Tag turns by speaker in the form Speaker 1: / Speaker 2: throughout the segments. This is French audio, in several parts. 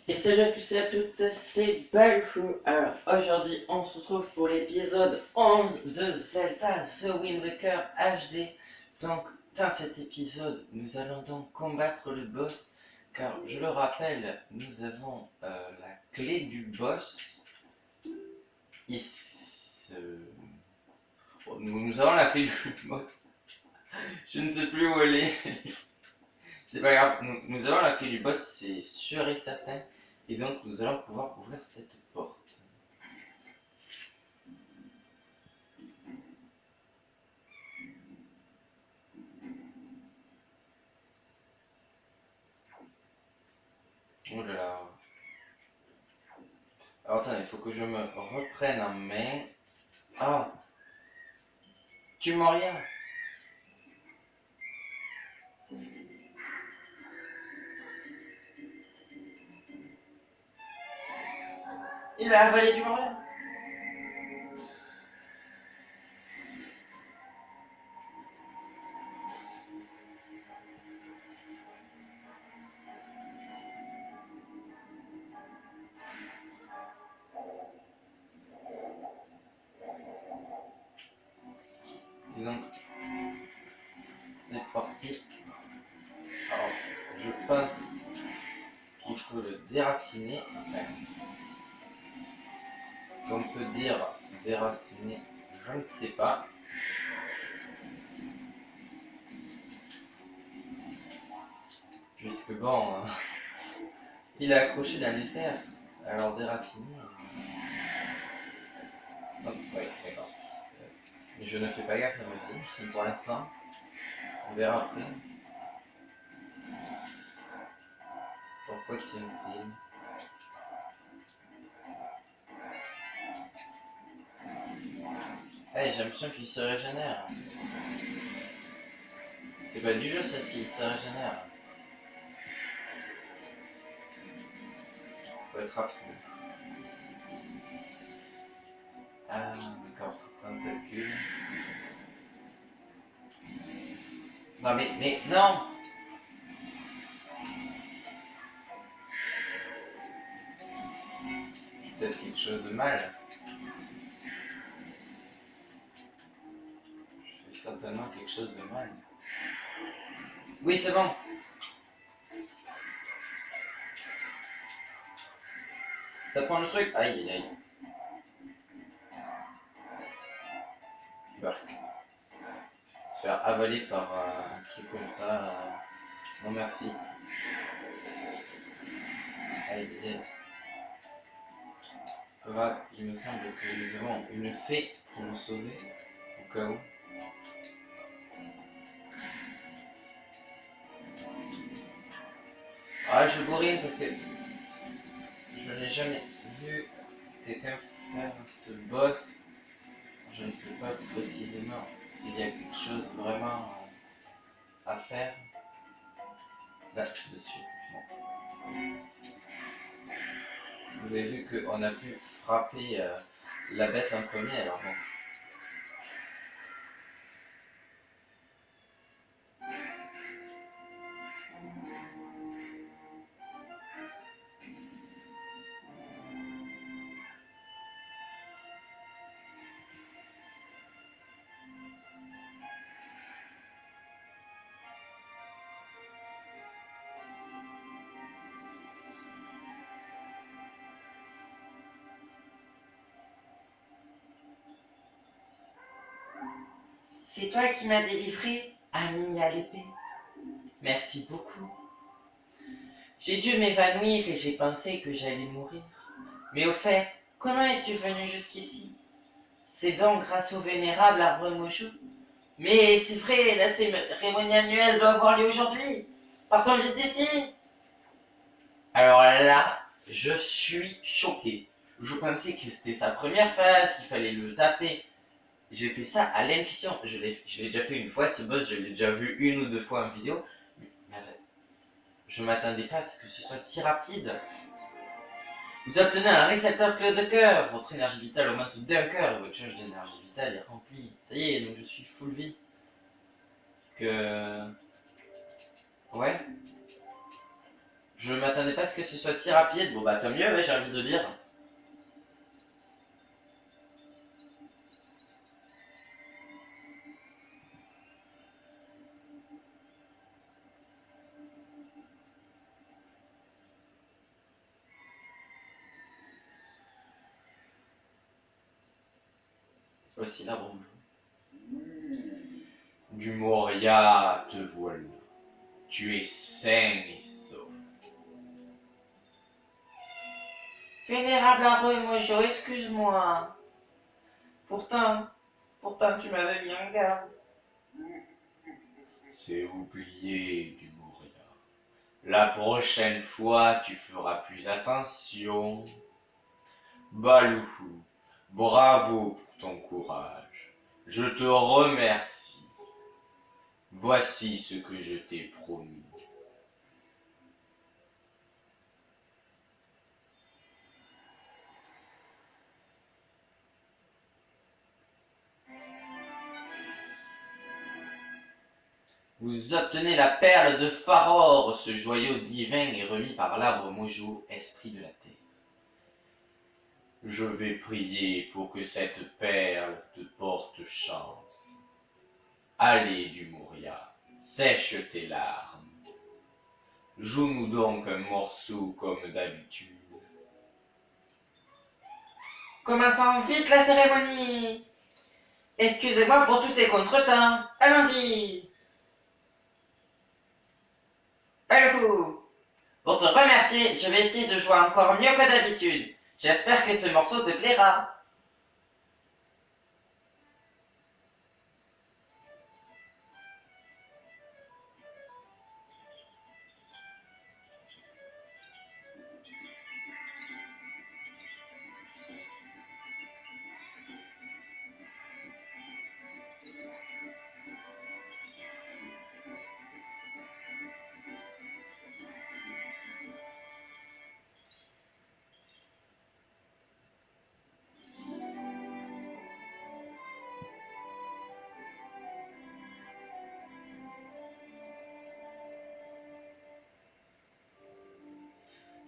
Speaker 1: Et salut à tous et à toutes, c'est Balfou. Alors aujourd'hui on se retrouve pour l'épisode 11 de Zelda The Wind Waker HD. Donc dans cet épisode nous allons donc combattre le boss, car je le rappelle, nous avons la clé du boss ici. Nous avons la clé du boss. Je ne sais plus où elle est. C'est pas grave, nous avons la clé du boss, c'est sûr et certain. Et donc nous allons pouvoir ouvrir cette porte. Oh là là. Alors attends, il faut que je me reprenne en main. Ah, tu m'en rien. Il a avalé du Moria. Et donc, c'est parti. Alors, je pense qu'il faut le déraciner. Enfin, ce qu'on peut dire déraciner, je ne sais pas. Puisque bon, il est accroché dans les airs. Alors déraciner. Oh, oui, d'accord. Je ne fais pas gaffe à ma vie, pour l'instant. On verra après. Pourquoi tient-il? Eh, j'ai l'impression qu'il se régénère. C'est pas du jeu ça, s'il se régénère. Faut être rapide. Ah, d'accord, c'est un tentacule. Non mais non. Peut-être quelque chose de mal. Je fais certainement quelque chose de mal. Oui, c'est bon. Ça prend le truc. Aïe, aïe, aïe. Bark. Se faire avaler par un truc comme ça. Non merci. Aïe, aïe, aïe. Ça va, il me semble que nous avons une fée pour nous sauver. Au cas où. Ah, je bourrine parce que je n'ai jamais vu quelqu'un faire ce boss. Je ne sais pas précisément s'il y a quelque chose vraiment à faire. Là, de suite. Bon. Vous avez vu qu'on a pu frapper la bête en premier, alors bon. C'est toi qui m'as délivré, ami à l'épée. Merci beaucoup. J'ai dû m'évanouir et j'ai pensé que j'allais mourir. Mais au fait, comment es-tu venu jusqu'ici? C'est donc grâce au vénérable arbre Mojo. Mais c'est vrai, la cérémonie annuelle doit avoir lieu aujourd'hui. Partons vite d'ici. Alors là, je suis choqué. Je pensais que c'était sa première phase, qu'il fallait le taper. J'ai fait ça à l'intuition. Je l'ai déjà fait une fois, ce boss, je l'ai déjà vu une ou deux fois en vidéo. Mais je m'attendais pas à ce que ce soit si rapide. Vous obtenez un récepteur clé de cœur. Votre énergie vitale augmente d'un cœur et votre jauge d'énergie vitale est remplie. Ça y est, donc je suis full vie. Ouais. Je m'attendais pas à ce que ce soit si rapide. Bon bah tant mieux, ouais, j'ai envie de dire. Voici l'arbre bleu. Du Moria, te voilà. Tu es sain et sauf. Vénérable arbre mojo, excuse-moi. Pourtant, tu m'avais mis en garde. C'est oublié du Moria. La prochaine fois, tu feras plus attention. Balou, bravo pour ton courage. Je te remercie. Voici ce que je t'ai promis. Vous obtenez la perle de Faror, ce joyau divin est remis par l'arbre Mojo, esprit de la terre. Je vais prier pour que cette perle te porte chance. Allez du Moria, sèche tes larmes. Joue-nous donc un morceau comme d'habitude. Commençons vite la cérémonie. Excusez-moi pour tous ces contretemps. Allons-y. Balou, pour te remercier, je vais essayer de jouer encore mieux que d'habitude. J'espère que ce morceau te plaira.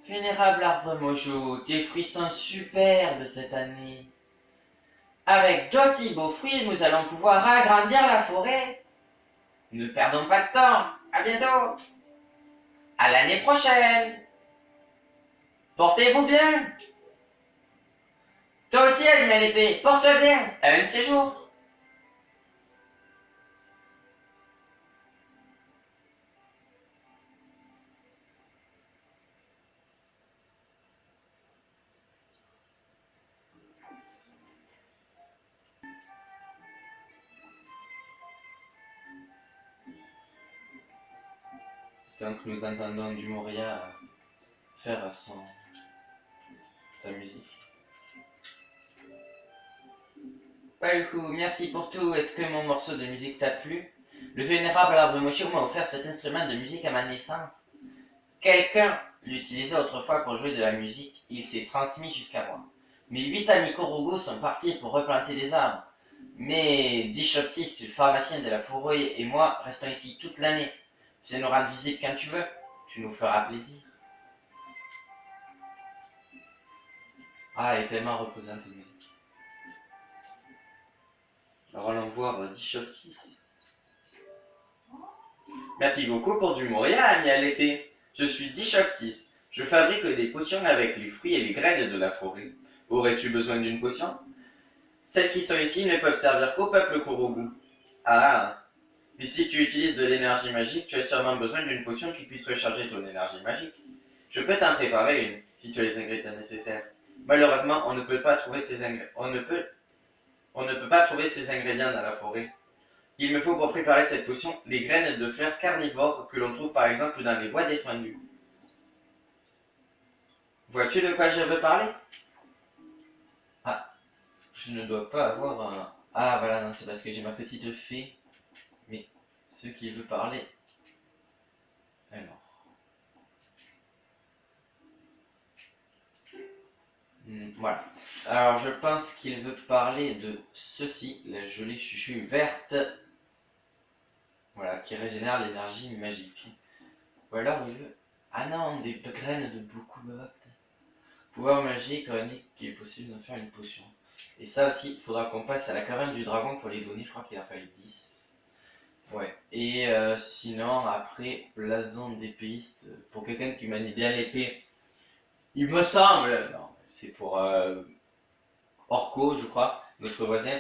Speaker 1: Vénérable arbre Mojo, tes fruits sont superbes cette année. Avec d'aussi beaux fruits, nous allons pouvoir agrandir la forêt. Ne perdons pas de temps. À bientôt. À l'année prochaine. Portez-vous bien. Toi aussi, Alvin à l'épée, porte-toi bien. À un de ces jours. Donc nous entendons du Moria faire sa musique. Balou, merci pour tout. Est-ce que mon morceau de musique t'a plu? Le vénérable arbre Mojo m'a offert cet instrument de musique à ma naissance. Quelqu'un l'utilisait autrefois pour jouer de la musique. Il s'est transmis jusqu'à moi. Mes 8 amis Korogu sont partis pour replanter des arbres. Mais Dishopsis, le pharmacien de la forêt, et moi restons ici toute l'année. Viens nous rendre visite quand tu veux. Tu nous feras plaisir. Ah, elle est tellement reposante cette musique. Alors allons voir Dishopsis. Merci beaucoup pour du Moria, ami à l'épée. Je suis Dishopsis. Je fabrique des potions avec les fruits et les graines de la forêt. Aurais-tu besoin d'une potion? Celles qui sont ici ne peuvent servir qu'au peuple Korogu. Ah, mais si tu utilises de l'énergie magique, tu as sûrement besoin d'une potion qui puisse recharger ton énergie magique. Je peux t'en préparer une, si tu as les ingrédients nécessaires. Malheureusement, on ne peut pas trouver ces ingrédients dans la forêt. Il me faut pour préparer cette potion les graines de fleurs carnivores que l'on trouve par exemple dans les bois défendus. Vois-tu de quoi je veux parler? Ah, je ne dois pas avoir un... Ah voilà, non, c'est parce que j'ai ma petite fée. Mais ce qui veut parler... Alors... Voilà. Alors je pense qu'il veut parler de ceci, la jolie chuchu verte. Voilà, qui régénère l'énergie magique. Ou alors il veut... Ah non, des graines de Bokubat. Pouvoir magique, chronique, qui est possible d'en faire une potion. Et ça aussi, il faudra qu'on passe à la caverne du dragon pour les donner. Je crois qu'il a fallu 10. Ouais. Et sinon, après, blason d'épéiste. Pour quelqu'un qui manie bien l'épée, il me semble. Non, c'est pour Orko, je crois, notre voisin.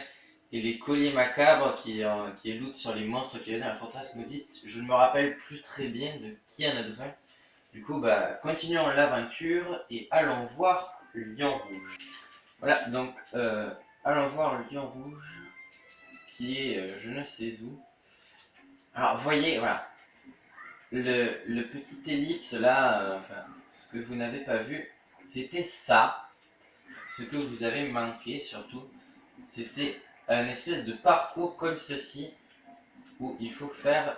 Speaker 1: Et les colliers macabres qui lootent sur les monstres qui viennent à la forteresse maudite. Je ne me rappelle plus très bien de qui en a besoin. Du coup, bah, continuons l'aventure et allons voir le lion rouge. Voilà, donc allons voir le lion rouge qui est je ne sais où. Alors, voyez, voilà, le petit ellipse là, enfin, ce que vous n'avez pas vu, c'était ça. Ce que vous avez manqué surtout, c'était un espèce de parcours comme ceci où il faut faire.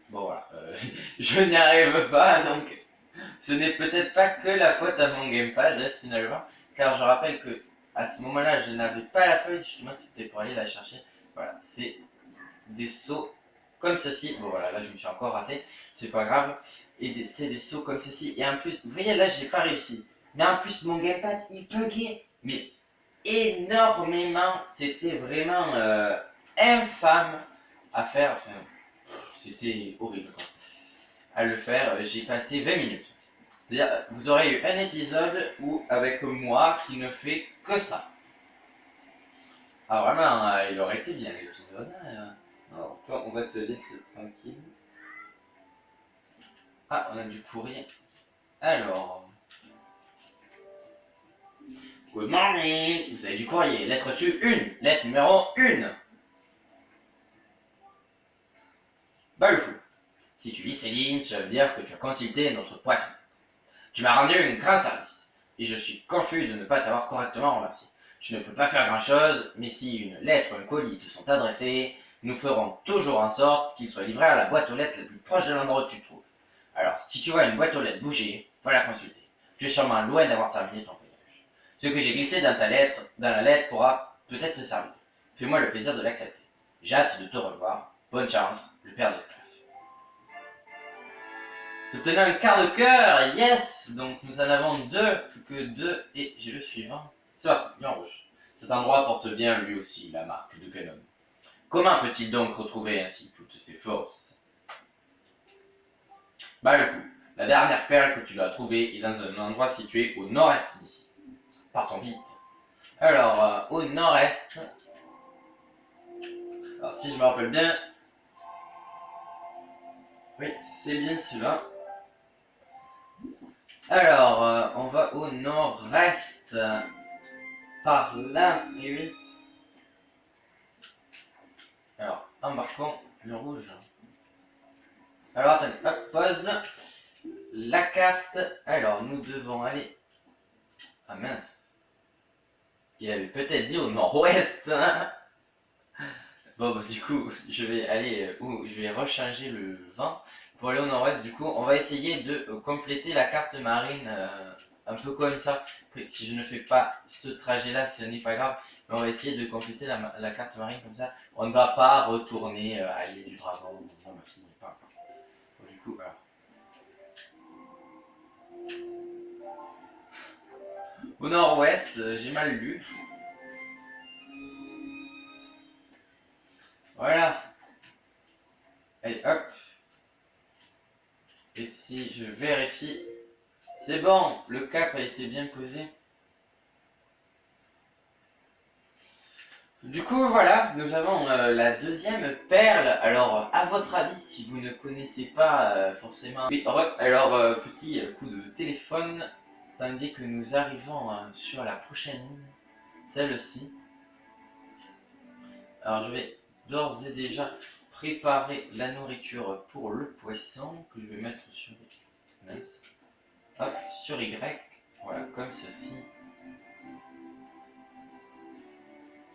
Speaker 1: Bon, voilà, je n'y arrive pas donc. Ce n'est peut-être pas que la faute à mon gamepad, finalement, car je rappelle que à ce moment-là, je n'avais pas la feuille, justement, c'était pour aller la chercher. Voilà, c'est des sauts comme ceci. Bon, voilà, là, je me suis encore raté, c'est pas grave. Et c'est des sauts comme ceci. Et en plus, vous voyez, là, j'ai pas réussi. Mais en plus, mon gamepad, il buguait. Mais énormément, c'était vraiment infâme à faire. Enfin, c'était horrible, quoi. À le faire, j'ai passé 20 minutes. C'est-à-dire, vous aurez eu un épisode où, avec moi, qui ne fait que ça. Ah vraiment, il aurait été bien l'épisode. Alors, toi, on va te laisser tranquille. Ah, on a du courrier. Alors. Good morning. Vous avez du courrier. Lettre su 1. Lettre numéro 1. Bah le fou. Si tu lis ces lignes, cela veut dire que tu as consulté notre poitrine. Tu m'as rendu un grand service. Et je suis confus de ne pas t'avoir correctement remercié. Je ne peux pas faire grand-chose, mais si une lettre ou un colis te sont adressés, nous ferons toujours en sorte qu'ils soient livrés à la boîte aux lettres la plus proche de l'endroit où tu te trouves. Alors, si tu vois une boîte aux lettres bouger, va la consulter. Tu es sûrement loin d'avoir terminé ton voyage. Ce que j'ai glissé dans la lettre pourra peut-être te servir. Fais-moi le plaisir de l'accepter. J'ai hâte de te revoir. Bonne chance, le père de Scruff. Obtenez un quart de cœur, yes. Donc nous en avons deux, plus que deux, et j'ai le suivant. C'est parti, bien rouge. Cet endroit porte bien lui aussi la marque de Ganon. Comment peut-il donc retrouver ainsi toutes ses forces? Bah le coup, la dernière perle que tu dois trouver est dans un endroit situé au nord-est d'ici. Partons vite. Alors, au nord-est, alors si je me rappelle bien, oui, c'est bien celui-là. Alors, on va au nord-est, par là, et oui. Alors, embarquons le rouge. Alors, attendez, hop, pause. La carte. Alors, nous devons aller. Ah mince. Il avait peut-être dit au nord-ouest. Hein. Bon, bah, du coup, je vais aller. Je vais rechanger le vent pour aller au nord-ouest. Du coup, on va essayer de compléter la carte marine un peu comme ça. Après, si je ne fais pas ce trajet-là, ce n'est pas grave. Mais on va essayer de compléter la carte marine comme ça. On ne va pas retourner à l'île du dragon. Non, merci, pas. Bon, du coup, alors. Au nord-ouest, j'ai mal lu. Voilà. Allez, hop. Et si je vérifie, c'est bon, le cap a été bien posé. Du coup, voilà, nous avons la deuxième perle. Alors, à votre avis, si vous ne connaissez pas forcément... Oui, alors, petit coup de téléphone, tandis que nous arrivons sur la prochaine ligne, celle-ci. Alors, je vais d'ores et déjà préparer la nourriture pour le poisson, que je vais mettre sur... Mince. Hop, sur Y, voilà, comme ceci.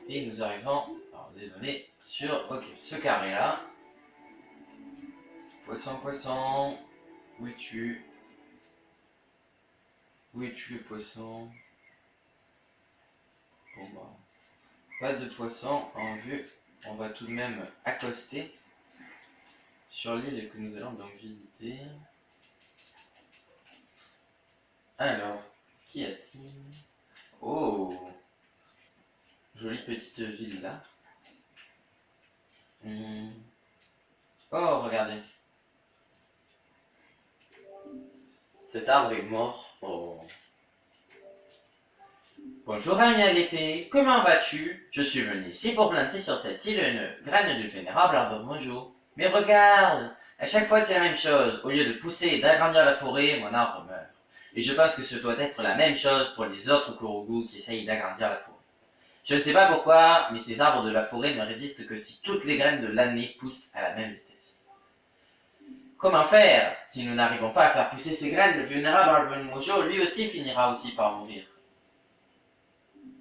Speaker 1: Et nous arrivons, alors désolé, sur ce carré là. Poisson, poisson, où es-tu? Où es-tu le poisson? Bon bah, pas de poisson en vue. On va tout de même accoster sur l'île que nous allons donc visiter. Alors, qu'y a-t-il? Oh, jolie petite villa. Hmm. Oh, regardez. Cet arbre est mort. Oh. Bonjour ami à l'épée, comment vas-tu? Je suis venu ici pour planter sur cette île une graine du vénérable arbre mojo. Mais regarde, à chaque fois c'est la même chose. Au lieu de pousser et d'agrandir la forêt, mon arbre meurt. Et je pense que ce doit être la même chose pour les autres Kurogu qui essayent d'agrandir la forêt. Je ne sais pas pourquoi, mais ces arbres de la forêt ne résistent que si toutes les graines de l'année poussent à la même vitesse. Comment faire? Si nous n'arrivons pas à faire pousser ces graines, le vénérable arbre mojo lui aussi finira aussi par mourir.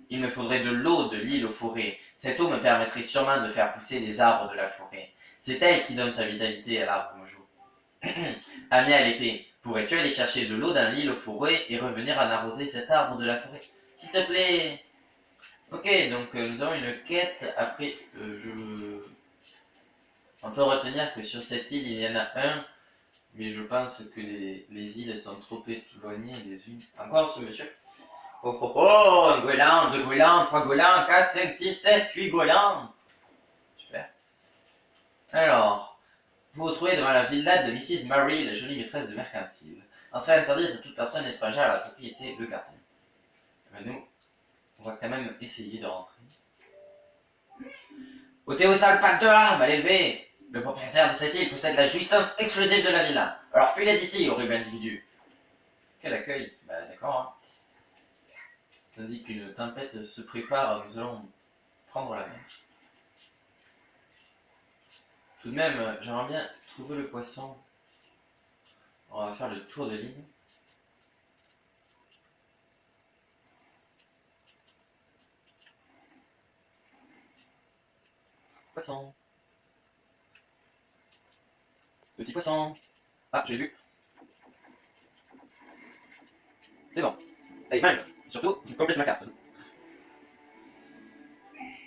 Speaker 1: Il me faudrait de l'eau de l'île aux forêts. Cette eau me permettrait sûrement de faire pousser les arbres de la forêt. C'est elle qui donne sa vitalité à l'arbre mojo. Ami à l'épée, pourrais-tu aller chercher de l'eau dans l'île aux forêts et revenir en arroser cet arbre de la forêt? S'il te plaît. Ok, donc nous avons une quête. Après, on peut retenir que sur cette île, il y en a un, mais je pense que les îles sont trop éloignées les unes. Encore ce monsieur? Oh oh oh, un goéland, deux goélands, trois goélands, 4, 5, 6, 7, 8 goélands. Super. Alors, vous vous trouvez devant la villa de Mrs. Murray, la jolie maîtresse de mercantile. Entrée interdite à toute personne étrangère à la propriété, le gardien. Mais nous, on va quand même essayer de rentrer. Ôtez au sale pâteur, mal élevé. Le propriétaire de cette île possède la jouissance exclusive de la villa. Alors fuyez d'ici, horrible individu. Quel accueil. Bah d'accord, hein. Tandis qu'une tempête se prépare, nous allons prendre la mer. Tout de même, j'aimerais bien trouver le poisson. On va faire le tour de l'île. Poisson. Petit poisson. Ah, je l'ai vu. C'est bon. Allez, mange. Surtout, complète ma carte.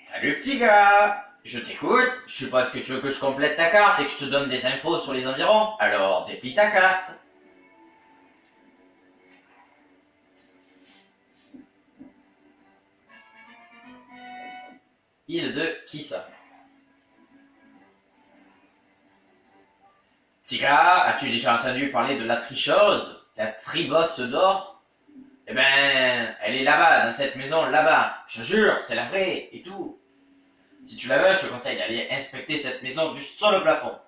Speaker 1: Salut petit gars. Je t'écoute. Je suppose que tu veux que je complète ta carte et que je te donne des infos sur les environs. Alors, déplie ta carte. Île de Kissa. Petit gars, as-tu déjà entendu parler de la tricheuse? La tribosse d'or? Eh ben, elle est là-bas, dans cette maison, là-bas. Je te jure, c'est la vraie, et tout. Si tu la veux, je te conseille d'aller inspecter cette maison du sol au plafond.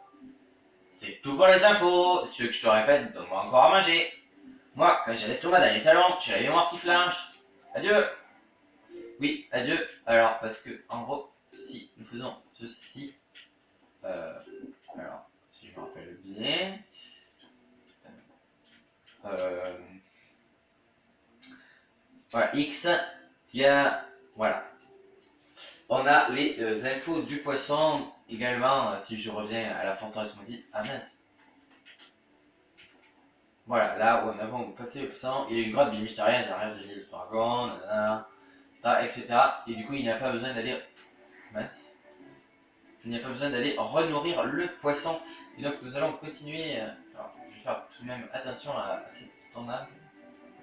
Speaker 1: C'est tout pour les infos. Si tu veux que je te répète, donne-moi encore à manger. Moi, quand j'ai l'estomac dans les talons, j'ai la mémoire qui flanche. Adieu. Oui, adieu. Alors, parce que, en gros, si nous faisons ceci, alors, si je me rappelle bien, voilà, X, il y a, voilà. On a les infos du poisson également, si je reviens à la forteresse maudite. Ah mince. Voilà, là où on avons passé le poisson, il y a une grotte mystérieuse derrière de l'île dragon, etc. Et du coup, il n'y a pas besoin d'aller. Mince. Il n'y a pas besoin d'aller renourrir le poisson. Et donc, nous allons continuer. Alors, je vais faire tout de même attention à cette tornade.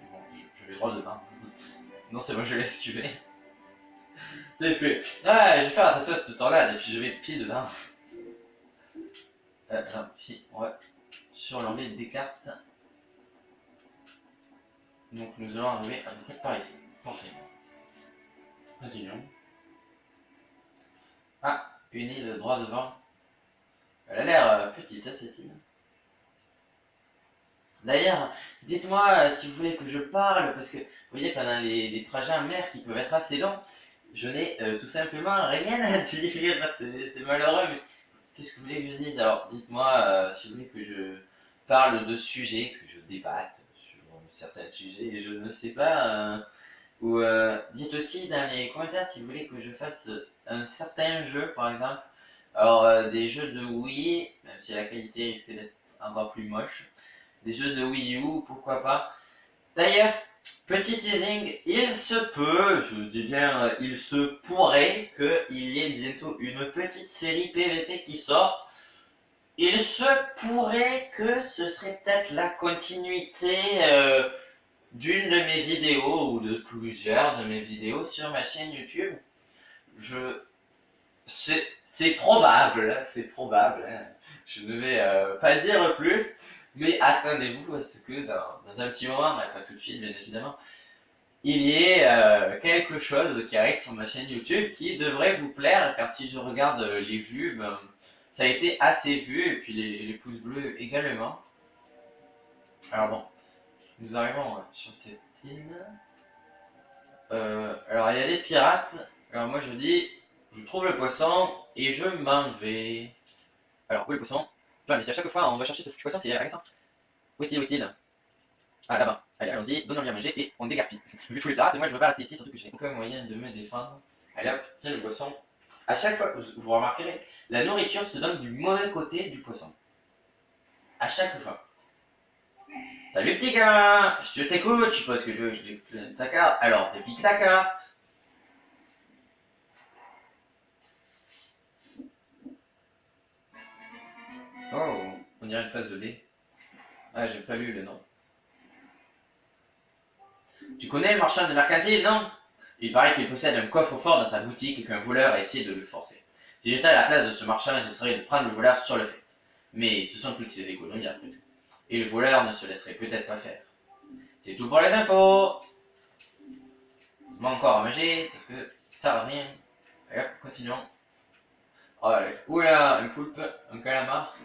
Speaker 1: Bon, je vais droit dedans. Non, c'est bon, je vais l'esquiver. C'est fait. Ouais, je vais faire attention à cette tornade et puis je vais pied dedans. Non, si, on va sur l'onglet des cartes. Donc nous allons arriver à peu près par ici. Parfait. Continuons. Ah, une île droit devant. Elle a l'air petite, cette île. D'ailleurs, dites-moi si vous voulez que je parle, parce que vous voyez qu'on a des trajets en mer qui peuvent être assez longs. Je n'ai tout simplement rien à dire, c'est malheureux, mais qu'est-ce que vous voulez que je dise? Alors, dites-moi si vous voulez que je parle de sujets, que je débatte sur certains sujets, et je ne sais pas. Ou dites aussi dans les commentaires si vous voulez que je fasse un certain jeu, par exemple. Alors, des jeux de Wii, même si la qualité risque d'être encore plus moche. Des jeux de Wii U, pourquoi pas. D'ailleurs, petit teasing, il se peut, je dis bien il se pourrait qu'il y ait bientôt une petite série PVP qui sorte. Il se pourrait que ce serait peut-être la continuité d'une de mes vidéos ou de plusieurs de mes vidéos sur ma chaîne YouTube. C'est probable, c'est probable. Hein. Je ne vais pas dire plus, mais attendez-vous à ce que dans un petit moment, pas tout de suite bien évidemment, il y ait quelque chose qui arrive sur ma chaîne YouTube qui devrait vous plaire, car si je regarde les vues, ben, ça a été assez vu, et puis les pouces bleus également. Alors bon, nous arrivons sur cette île. Alors il y a des pirates, alors moi je dis, je trouve le poisson et je m'en vais. Alors où est le poisson? Mais c'est à chaque fois on va chercher ce foutu poisson, c'est agaçant. Où est-il, où est-il? Ah là-bas. Allez, allons-y, donnons-lui à manger et on dégarpille. Vu tous les pirates, et moi je veux pas rester ici, surtout que j'ai aucun moyen de me défendre. Allez hop, tiens le poisson. À chaque fois, vous remarquerez, la nourriture se donne du mauvais côté du poisson. À chaque fois. Salut petit gars, je t'écoute, je suppose que tu veux que je déplique ta carte. Alors, déplique ta carte. Oh, on dirait une phase de lait. Ah, j'ai pas lu le nom. Tu connais le marchand de mercantile, non? Il paraît qu'il possède un coffre-fort dans sa boutique et qu'un voleur a essayé de le forcer. Si j'étais à la place de ce marchand, j'essaierais de prendre le voleur sur le fait. Mais ce sont toutes ses économies après tout. Et le voleur ne se laisserait peut-être pas faire. C'est tout pour les infos. Il manque encore à manger, sauf que ça sert à rien. Allez hop, continuons. Oh, allez. Oula, un poulpe, un calamar.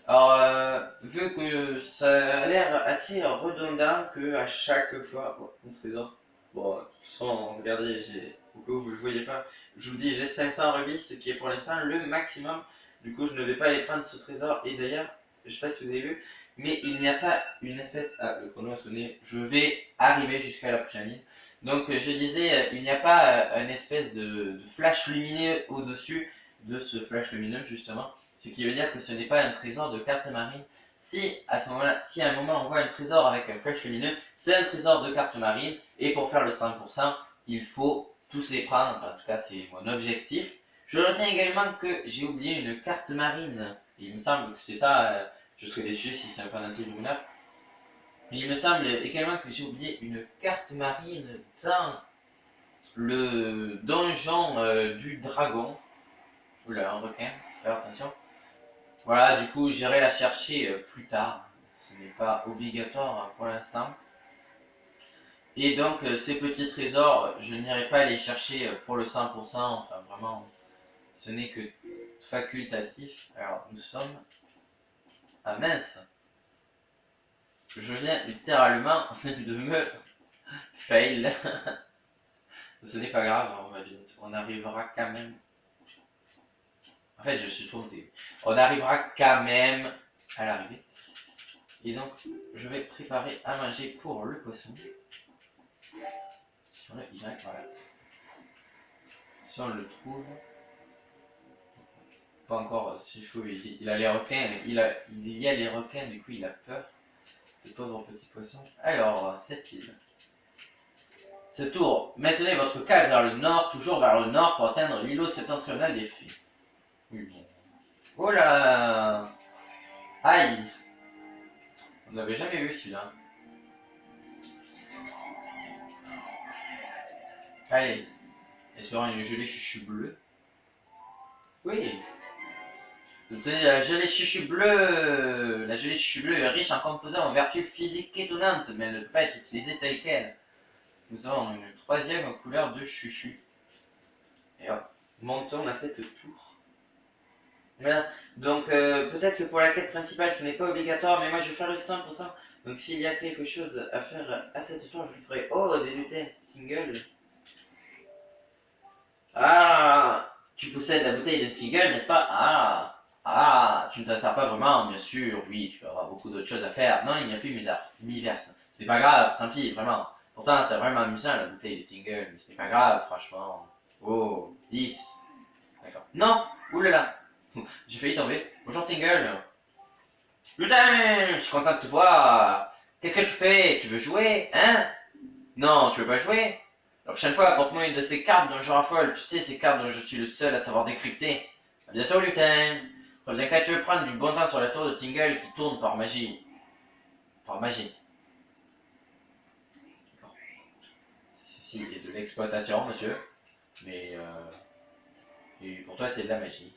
Speaker 1: Alors, vu que ça a l'air assez redondant que à chaque fois, oh, un trésor. Bon, de toute façon, regardez, au cas où vous ne le voyez pas, je vous dis, j'ai 500 rubis, ce qui est pour l'instant le maximum. Du coup, je ne vais pas aller prendre ce trésor. Et d'ailleurs, je ne sais pas si vous avez vu, mais il n'y a pas une espèce... Ah, le chrono a sonné. Je vais arriver jusqu'à la prochaine ligne. Donc, je disais, il n'y a pas une espèce de flash lumineux au-dessus de ce flash lumineux, justement. Ce qui veut dire que ce n'est pas un trésor de carte marine. Si à ce moment-là, si à un moment on voit un trésor avec un flash lumineux, c'est un trésor de carte marine. Et pour faire le 100%, il faut tous les prendre. Enfin, en tout cas, c'est mon objectif. Je retiens également que j'ai oublié une carte marine. Il me semble que c'est ça. Je serais déçu si c'est un pendentif lumineux. Mais il me semble également que j'ai oublié une carte marine dans le donjon du dragon. Oula, un requin. Faut faire attention. Voilà, du coup, j'irai la chercher plus tard. Ce n'est pas obligatoire pour l'instant. Et donc, ces petits trésors, je n'irai pas les chercher pour le 100%. Enfin, vraiment, ce n'est que facultatif. Alors, nous sommes... Ah mince! Je viens littéralement de me fail. Ce n'est pas grave, on arrivera quand même. En fait, je suis trompé. On arrivera quand même à l'arrivée. Et donc, je vais préparer à manger pour le poisson. Sur le Y, voilà. Si on le trouve. Pas encore, s'il faut, il a les requins, il y a les requins, du coup il a peur. Ce pauvre petit poisson. Alors, cette île. Ce tour, maintenez votre cap vers le nord, toujours vers le nord pour atteindre l'îlot septentrional des fées. Oui, bon. Oh là! Aïe! On n'avait jamais vu celui-là. Allez, espérons une gelée chuchu bleue. Oui! La gelée chuchu bleue! La gelée chuchu bleue est riche en composants en vertus physiques étonnantes, mais elle ne peut pas être utilisée telle qu'elle. Nous avons une troisième couleur de chuchu. Et hop, montons à cette tour. Voilà. Donc peut-être que pour la quête principale ce n'est pas obligatoire, mais moi je vais faire le 100%. Donc s'il y a quelque chose à faire à cette tour, je le ferai. Oh, des lutins, Tingle. Ah, tu possèdes la bouteille de Tingle, n'est-ce pas? Ah, tu ne t'en sers pas vraiment, bien sûr, oui, tu auras beaucoup d'autres choses à faire. Non, il n'y a plus Miiverse. C'est pas grave, tant pis, vraiment. Pourtant, c'est vraiment amusant la bouteille de Tingle, mais c'est pas grave, franchement. Oh, 10. D'accord. Non, oulala. J'ai failli tomber. Bonjour Tingle. Putain, je suis content de te voir. Qu'est-ce que tu fais? Tu veux jouer? Hein? Non, tu veux pas jouer? La prochaine fois, apporte-moi une de ces cartes dont je raffole. Tu sais, ces cartes dont je suis le seul à savoir décrypter. A bientôt, lutin. Reviens quand tu veux prendre du bon temps sur la tour de Tingle qui tourne par magie. Par magie.
Speaker 2: Si, et de l'exploitation, monsieur. Mais et pour toi, c'est de la magie.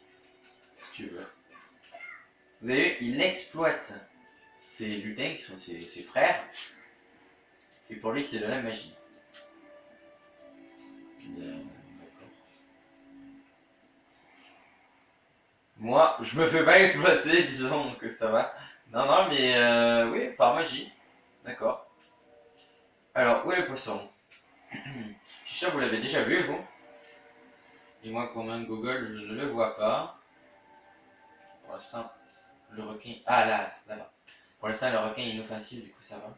Speaker 2: Si tu veux. Vous avez vu, il exploite ses lutins qui sont ses frères. Et pour lui, c'est de la magie. D'accord. Moi, je me fais pas exploiter, disons que ça va. Non, non, mais oui, par magie. D'accord. Alors, où est le poisson? Je suis sûr que vous l'avez déjà vu, vous. Et moi, comme un Google, je ne le vois pas. Pour l'instant, le requin... Ah, là-bas. Pour l'instant, le requin est inoffensif, du coup, ça va.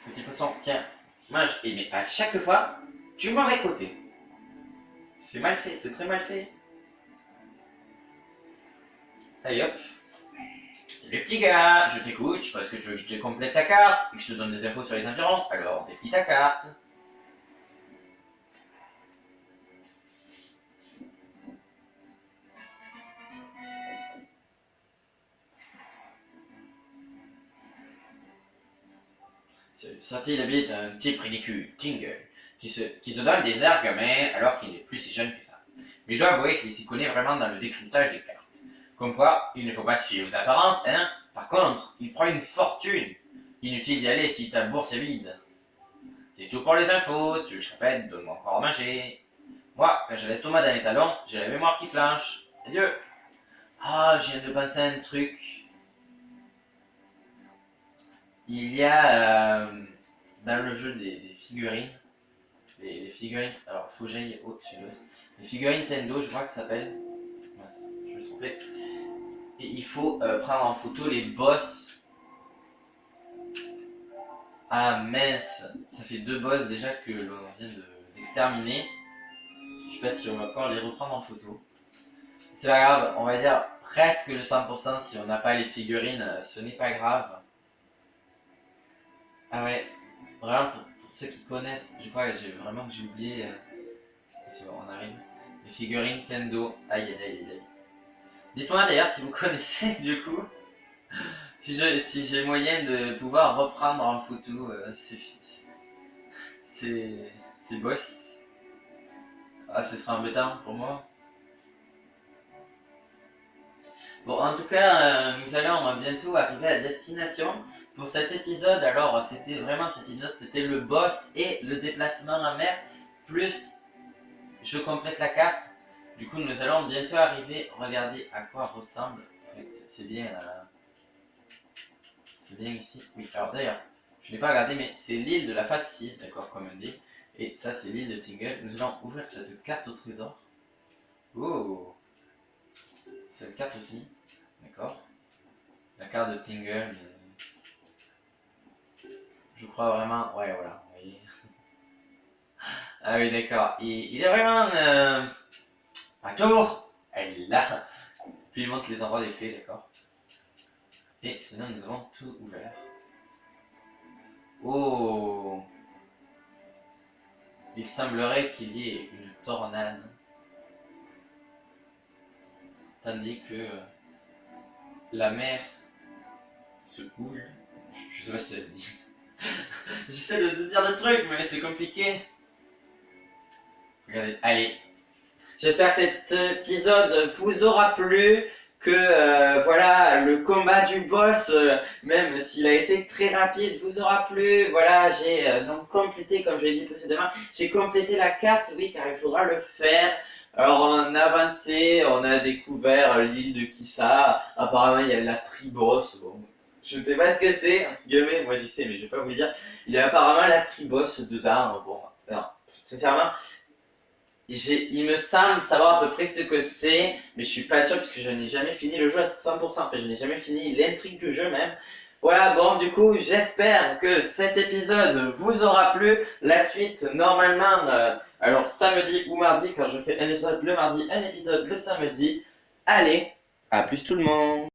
Speaker 2: Petit poisson, tiens, mange. Et mais à chaque fois, tu m'aurais côté. C'est mal fait, c'est très mal fait. Allez hop. Salut petit gars, je t'écoute, parce que tu veux que je te complète ta carte et que je te donne des infos sur les environs. Alors, déplie ta carte. Sorti habite un type ridicule, Tingle, qui se donne des airs gamins alors qu'il n'est plus si jeune que ça. Mais je dois avouer qu'il s'y connaît vraiment dans le décryptage des cartes. Comme quoi, il ne faut pas se fier aux apparences, hein. Par contre, il prend une fortune. Inutile d'y aller si ta bourse est vide. C'est tout pour les infos, si tu veux que je répète, donne-moi encore à manger. Moi, quand j'ai l'estomac dans les talons, j'ai la mémoire qui flanche. Adieu. Ah, je viens de penser à un truc. Il y a dans le jeu des figurines, les figurines, alors faut que j'aille au sud-ouest, les figurines Nintendo, je crois que ça s'appelle, je me suis trompé, et il faut prendre en photo les boss. Ah mince, ça fait 2 boss déjà que l'on vient d'exterminer. Je sais pas si on va pouvoir les reprendre en photo. C'est pas grave, on va dire presque le 100% si on n'a pas les figurines, ce n'est pas grave. Ah ouais, vraiment pour ceux qui connaissent, je crois que j'ai oublié, si on arrive, les figurines Nintendo, aïe aïe aïe aïe. Dites-moi d'ailleurs si vous connaissez du coup, si j'ai moyen de pouvoir reprendre en photo ces boss. Ah, ce sera embêtant pour moi. Bon, en tout cas, nous allons bientôt arriver à destination pour cet épisode. Alors, c'était vraiment cet épisode, c'était le boss et le déplacement en mer, plus je complète la carte. Du coup, nous allons bientôt arriver. Regardez à quoi ressemble. C'est bien, c'est bien ici. Oui, alors d'ailleurs, je n'ai pas regardé, mais c'est l'île de la phase 6, d'accord, comme on dit. Et ça, c'est l'île de Tingle. Nous allons ouvrir cette carte au trésor. Oh, cette carte aussi. D'accord. La carte de Tingle, je crois vraiment. Ouais, voilà. Vous voyez. Ah oui, d'accord. Il est vraiment. Un tour. Elle est là. Puis il montre les endroits des clés, d'accord. Et sinon, nous avons tout ouvert. Oh. Il semblerait qu'il y ait une tornade. Tandis que la mer se coule. Je sais pas si ça se dit. J'essaie de dire des trucs, mais c'est compliqué. Regardez, allez. J'espère que cet épisode vous aura plu, que voilà, le combat du boss, même s'il a été très rapide, vous aura plu. Voilà, j'ai donc complété, comme je l'ai dit précédemment, j'ai complété la carte, oui, car il faudra le faire. Alors on a avancé, on a découvert l'île de Kissa, apparemment il y a la Tribosse, bon, je ne sais pas ce que c'est, entre guillemets, moi j'y sais mais je vais pas vous le dire, il y a apparemment la Tribosse dedans, bon, non, sincèrement, il me semble savoir à peu près ce que c'est, mais je suis pas sûr parce que je n'ai jamais fini le jeu à 100%, enfin je n'ai jamais fini l'intrigue du jeu même. Voilà, bon, du coup, j'espère que cet épisode vous aura plu. La suite, normalement, alors samedi ou mardi, quand je fais un épisode le mardi, un épisode le samedi. Allez, à plus tout le monde!